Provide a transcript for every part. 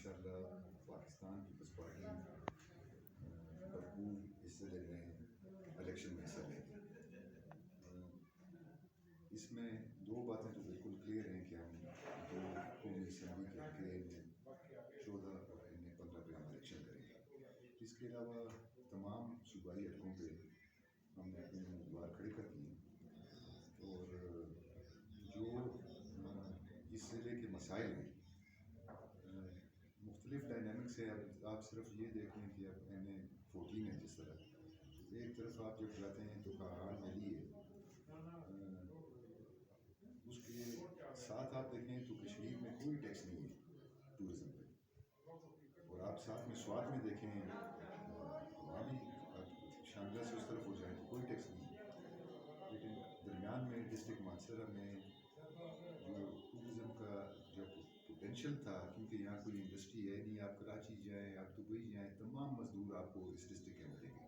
انشاءاللہ Pakistan Peoples party بھرپور اس ضلع میں الیکشن میں حصہ لے گی۔ اس میں دو باتیں تو بالکل کلیئر ہیں کہ ہم دو قومی اسمبلی کے حلقے میں 14 اور 15 پہ ہم الیکشن کریں گے۔ اس کے علاوہ تمام صوبائی حلقوں پہ ہم نے اپنے امیدوار کھڑے کر دیے، اور جو اس ضلع کے مسائل ہیں مختلف ڈائنامکس ہے۔ اب آپ صرف یہ دیکھیں کہ اب NA14 ہے، جس طرح ایک طرف آپ جب جاتے ہیں تو کاغان ویلی ہے، اس کے ساتھ آپ دیکھیں تو کشمیر میں کوئی ٹیکس نہیں ہے ٹورزم پہ، اور آپ ساتھ میں سوات میں دیکھیں وہاں بھی شانگلہ سے اس طرف ہو جائیں تو کوئی ٹیکس نہیں ہے، لیکن درمیان میں ڈسٹرکٹ مانسہرہ میں جو ٹورزم کا جو پوٹینشیل تھا، کیونکہ یہاں کوئی انڈسٹری ہے نہیں، آپ کراچی جائیں، آپ دبئی جائیں، تمام مزدور آپ کو اس ڈسٹرکٹ کے ملیں گے۔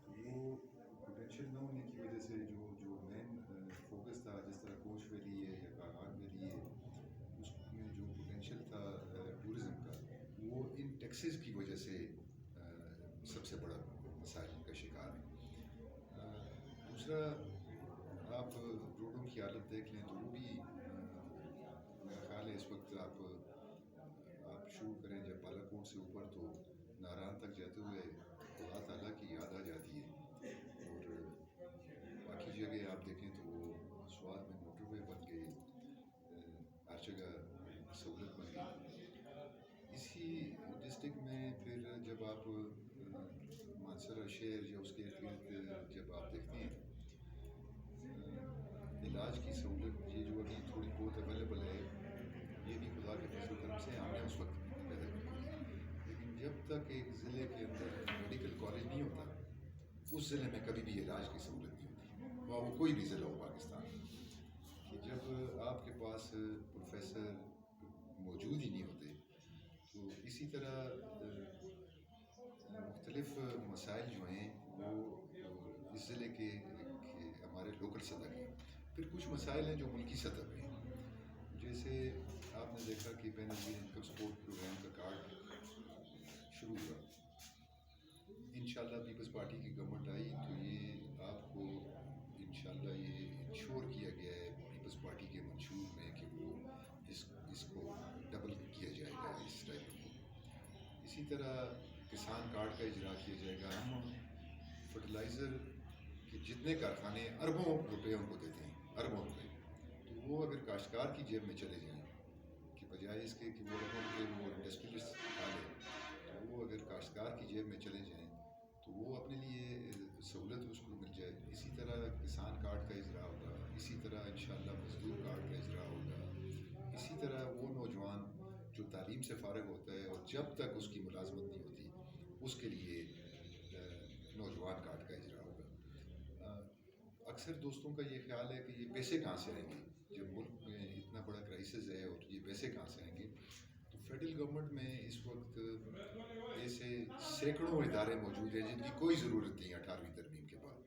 تو وہ پوٹینشیل نہ ہونے کی وجہ سے جو مین فوکس تھا، جس طرح کوچ ویلی ہے یا کاغان ویلی ہے، اس میں جو پوٹینشیل تھا ٹورزم کا، وہ ان ٹیکسز کی وجہ سے سب سے بڑا مسائل کا شکار ہے۔ دوسرا، آپ روڈوں کی حالت دیکھ لیں تو وہ بھی میرا خیال ہے اس وقت آپ شروع کریں جب بالا کوٹ سے اوپر تو ناران تک جاتے ہوئے اللہ تعالیٰ کی یاد آ جاتی ہے، اور باقی جگہ آپ دیکھیں تو وہ سوات میں موٹر وے بن گئی، ہر جگہ سہولت بن گئی۔ اسی ڈسٹرکٹ میں پھر جب آپ مانسہرہ شہر یا اس کے ارد گرد جب آپ دیکھتے ہیں علاج کی سہولت، یہ جو ابھی تھوڑی بہت اویلیبل ہے، یہ بھی خدا کے فضل و کرم سے ہم نے اس وقت پیدا کی، لیکن جب تک ایک ضلع کے اندر میڈیکل کالج نہیں ہوتا، اس ضلع میں کبھی بھی علاج کی سہولت نہیں ہوتی، وہ کوئی بھی ضلع ہو پاکستان کہ جب آپ کے پاس پروفیسر موجود ہی نہیں ہوتے، تو اسی طرح مختلف مسائل جو ہیں وہ اس ضلع کے ہمارے لوکل سطح کے، پھر کچھ مسائل ہیں جو ملکی سطح پہ ہیں، جیسے آپ نے دیکھا کہ بین النظیر انکم سپورٹ پروگرام کا کارڈ شروع ہوا، انشاءاللہ پیپلز پارٹی کی گورنمنٹ آئی تو یہ آپ کو انشاءاللہ یہ انشور کیا گیا ہے پیپلز پارٹی کے منشور میں کہ وہ اس کو ڈبل کیا جائے گا اس ٹائپ کو۔ اسی طرح کسان کارڈ کا اجرا کیا جائے گا۔ ہم فرٹیلائزر کے جتنے کارخانے اربوں روپے ان کو دیتے ہیں، اربوں روپے، تو وہ اگر کاشتکار کی جیب میں چلے جائیں کہ بجائے اس کے کہ وہ اربوں روپے وہ انڈسٹریلسٹ کھا لے، تو وہ اگر کاشتکار کی جیب میں چلے جائیں تو وہ اپنے لیے سہولت اس کو مل جائے۔ اسی طرح کسان کارڈ کا اجرا ہوگا، اسی طرح انشاءاللہ مزدور کارڈ کا اجرا ہوگا، اسی طرح وہ نوجوان جو تعلیم سے فارغ ہوتا ہے اور جب تک اس کی ملازمت نہیں ہوتی اس کے لیے نوجوان کارڈ کا اجرا ہوگا۔ اکثر دوستوں کا یہ خیال ہے کہ یہ پیسے کہاں سے آئیں گے، جب ملک میں اتنا بڑا کرائسس ہے اور یہ پیسے کہاں سے آئیں گے، تو فیڈرل گورنمنٹ میں اس وقت ایسے سینکڑوں ادارے موجود ہیں جن کی کوئی ضرورت نہیں ہے 18ویں ترمیم کے بعد،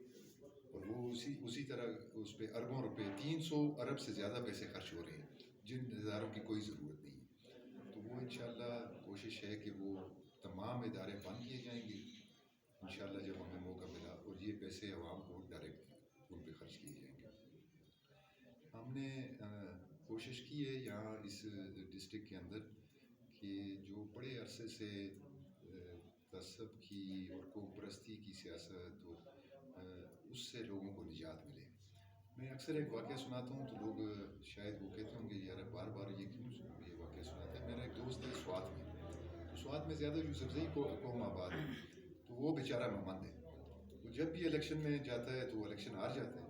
اور وہ اسی طرح اس پہ اربوں روپے 300 ارب سے زیادہ پیسے خرچ ہو رہے ہیں جن اداروں کی کوئی ضرورت نہیں ہے۔ تو وہ انشاءاللہ کوشش ہے کہ وہ تمام ادارے بند کیے جائیں گے انشاءاللہ جب ہمیں موقع ملا، اور یہ پیسے عوام کو ڈائریکٹ ان پہ خرچ کیے جائیں گے۔ ہم نے کوشش کی ہے یہاں اس ڈسٹرکٹ کے اندر کہ جو بڑے عرصے سے تعصب کی اور قوم پرستی کی سیاست اور اس سے لوگوں کو نجات ملے۔ میں اکثر ایک واقعہ سناتا ہوں تو لوگ شاید وہ کہتے ہوں گے یار بار بار یہ کیوں یہ واقعہ سناتا ہے۔ میرا ایک دوست ہے سوات میں، تو سوات میں زیادہ یوسفزئی قوم آباد ہے، تو وہ بیچارہ ممند ہے، وہ جب بھی الیکشن میں جاتا ہے تو وہ الیکشن ہار جاتا ہے،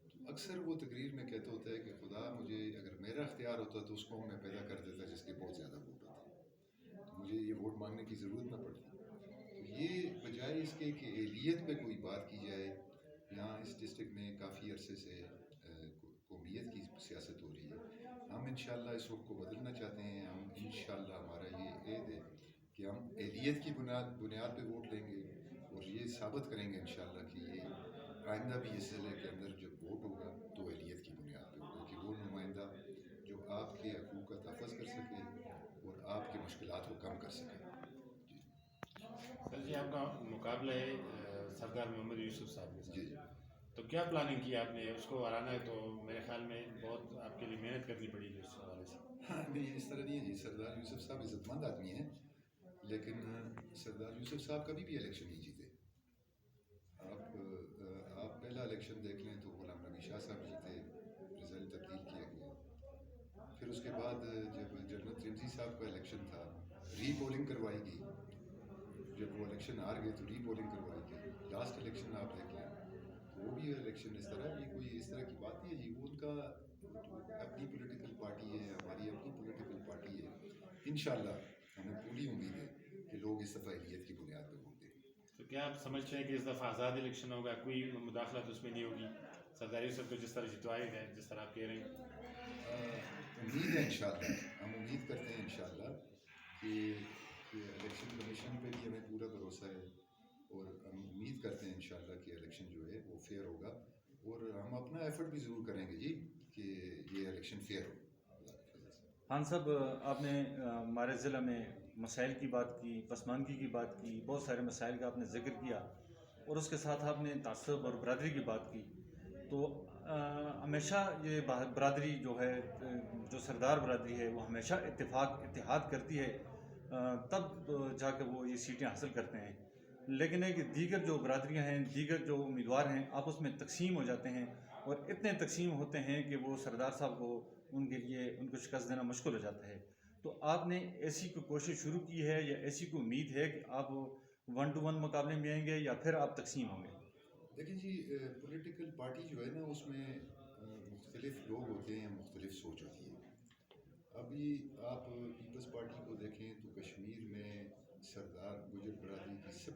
تو اکثر وہ تقریر میں کہتا ہوتا ہے کہ خدا مجھے اگر میرا اختیار ہوتا تو اس قوم میں پیدا کر دیتا جس کے بہت زیادہ ووٹ ہوتے، تو مجھے یہ ووٹ مانگنے کی ضرورت نہ پڑتی۔ تو یہ بجائے اس کے کہ اہلیت پہ کوئی بات کی جائے، یہاں اس ڈسٹرکٹ میں کافی عرصے سے قومیت کی سیاست ہو رہی ہے۔ ہم انشاءاللہ اس وقت کو بدلنا چاہتے ہیں۔ ہم انشاءاللہ ہمارا یہ عہد ہے کہ ہم اہلیت کی بنیاد پہ ووٹ لیں گے، اور یہ ثابت کریں گے انشاءاللہ کہ یہ آئندہ بھی اس ضلع کے اندر جب ووٹ ہوگا تو اہلیت کی بنیاد پہ ہوگا، کہ وہ نمائندہ جو آپ کے حقوق کا تحفظ کر سکے اور آپ کی مشکلات کو کم کر سکیں. سر جی آپ کا مقابلہ ہے سردار محمد یوسف صاحب کے ساتھ. جی تو کیا پلاننگ کی آپ نے اس کو ہرانا ہے؟ تو میرے خیال میں بہت آپ کے لیے محنت کرنی پڑی گی اس حوالے سے. ہاں نہیں اس طرح نہیں ہے جی. سردار یوسف صاحب عزت مند آدمی ہیں لیکن سردار یوسف صاحب کبھی بھی الیکشن نہیں جیتے. آپ پہلا الیکشن دیکھ لیں تو غلام نبی شاہ صاحب جیتے, رزلٹ تبدیل کیا گیا. پھر اس کے بعد جب جنرل ترمزی صاحب کا الیکشن تھا ری پولنگ کروائی گئی. جب وہ الیکشن ہار گئے تو ری پولنگ کروائی گئی. لاسٹ الیکشن آپ دیکھ لیں تو وہ بھی الیکشن اس طرح, یہ کوئی اس طرح کی بات نہیں ہے جی. وہ ان کا اپنی پولیٹیکل پارٹی ہے, ہماری اپنی پولیٹیکل پارٹی ہے. انشاءاللہ ہمیں پوری امید ہے کہ لوگ اس دفعہ اہلیت کی بنیاد پہ ووٹ دیں گے. تو کیا آپ سمجھتے ہیں کہ اس دفعہ آزاد الیکشن ہوگا, کوئی مداخلت اس میں نہیں ہوگی؟ سردار یوسف کو جس طرح جتوائے گئے, جس طرح آپ کہہ رہے ہیں. امید ہے انشاءاللہ, ہم امید کرتے ہیں انشاءاللہ کہ الیکشن کمیشن پہ بھی ہمیں پورا بھروسہ ہے اور ہم امید کرتے ہیں انشاءاللہ کہ الیکشن جو ہے وہ فیئر ہوگا. اور ہم اپنا ایفرٹ بھی ضرور کریں گے جی کہ یہ الیکشن فیئر ہو. خان صاحب آپ نے ہمارے ضلع میں مسائل کی بات کی, پسماندگی کی بات کی, بہت سارے مسائل کا آپ نے ذکر کیا اور اس کے ساتھ آپ نے تعصب اور برادری کی بات کی. تو ہمیشہ یہ برادری جو ہے, جو سردار برادری ہے, وہ ہمیشہ اتحاد کرتی ہے تب جا کے وہ یہ سیٹیں حاصل کرتے ہیں. لیکن ہے کہ دیگر جو برادریاں ہیں, دیگر جو امیدوار ہیں, آپس میں تقسیم ہو جاتے ہیں اور اتنے تقسیم ہوتے ہیں کہ وہ سردار صاحب کو ان کے لیے ان کو شکست دینا مشکل ہو جاتا ہے. تو آپ نے ایسی کوئی کوشش شروع کی ہے یا ایسی کوئی امید ہے کہ آپ 1 to 1 مقابلے میں آئیں گے یا پھر آپ تقسیم ہوں گے؟ دیکھیں جی, پولیٹیکل پارٹی جو ہے نا اس میں مختلف لوگ ہوتے ہیں, مختلف سوچ ہوتی ہے. ابھی آپ پیپلز پارٹی کو دیکھیں تو کشمیر میں سردار گجر برادری کی سب سے